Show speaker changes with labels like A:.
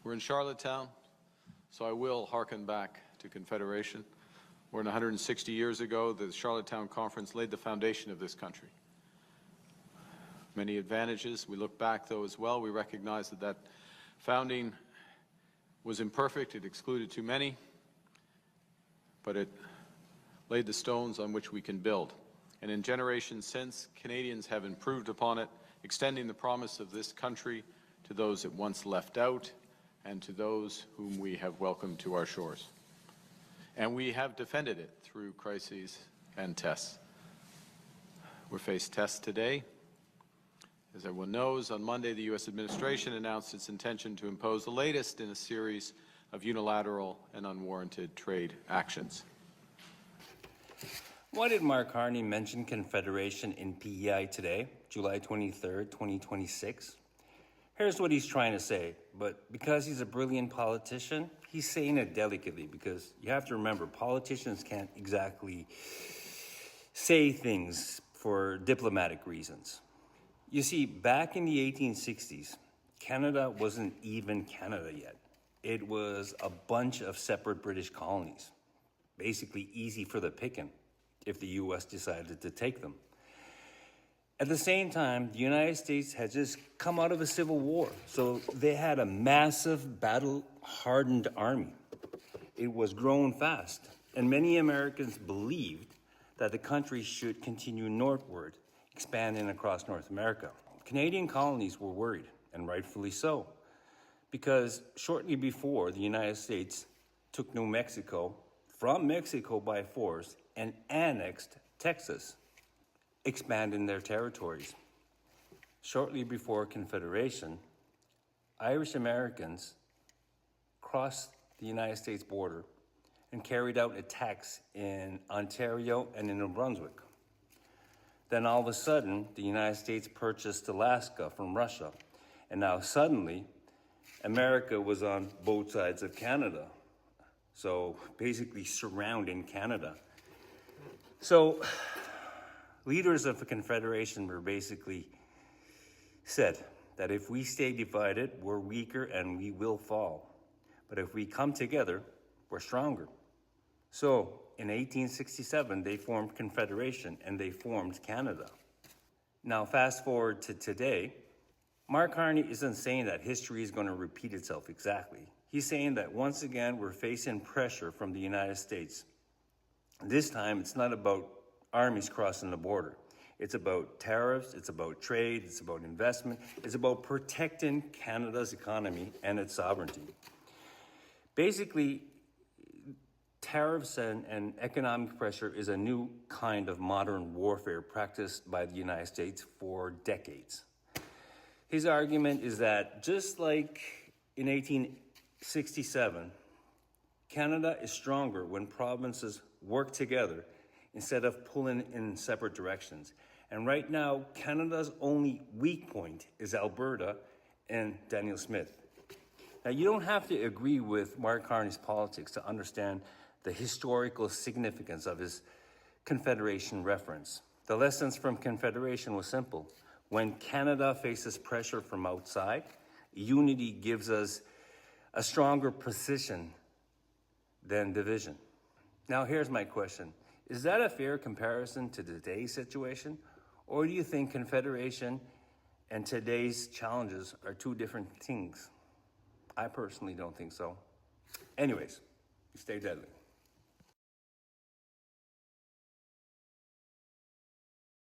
A: We're in Charlottetown, so I will hearken back to Confederation. More than 160 years ago, the Charlottetown Conference laid the foundation of this country. Many advantages. We look back, though, as well. We recognize that that founding was imperfect. It excluded too many, but it laid the stones on which we can build. And in generations since, Canadians have improved upon it, extending the promise of this country to those it once left out and to those whom we have welcomed to our shores. And we have defended it through crises and tests. We're faced tests today. As everyone knows, on Monday, the U.S. administration announced its intention to impose the latest in a series of unilateral and unwarranted trade actions.
B: Why did Mark Carney mention Confederation in PEI today, July 23rd, 2026? Here's what he's trying to say, but because he's a brilliant politician, he's saying it delicately, because you have to remember, politicians can't exactly say things for diplomatic reasons. You see, back in the 1860s, Canada wasn't even Canada yet. It was a bunch of separate British colonies, basically easy for the picking if the U.S. decided to take them. At the same time, the United States had just come out of a civil war, so they had a massive battle-hardened army. It was growing fast, and many Americans believed that the country should continue northward, expanding across North America. Canadian colonies were worried, and rightfully so, because shortly before, the United States took New Mexico from Mexico by force and annexed Texas, expanding their territories. Shortly before Confederation, Irish Americans crossed the United States border and carried out attacks in Ontario and in New Brunswick. Then all of a sudden, the United States purchased Alaska from Russia, and now suddenly, America was on both sides of Canada, so basically surrounding Canada. So leaders of the Confederation were basically said that if we stay divided, we're weaker and we will fall. But if we come together, we're stronger. So in 1867, they formed Confederation and they formed Canada. Now fast forward to today, Mark Carney isn't saying that history is going to repeat itself exactly. He's saying that once again, we're facing pressure from the United States. This time, it's not about armies crossing the border. It's about tariffs, it's about trade, it's about investment, it's about protecting Canada's economy and its sovereignty. Basically, tariffs and economic pressure is a new kind of modern warfare practiced by the United States for decades. His argument is that just like in 1867, Canada is stronger when provinces work together instead of pulling in separate directions. And right now, Canada's only weak point is Alberta and Daniel Smith. Now, you don't have to agree with Mark Carney's politics to understand the historical significance of his Confederation reference. The lessons from Confederation were simple. When Canada faces pressure from outside, unity gives us a stronger position than division. Now, here's my question. Is that a fair comparison to today's situation? Or do you think Confederation and today's challenges are two different things? I personally don't think so. Anyways, stay deadly.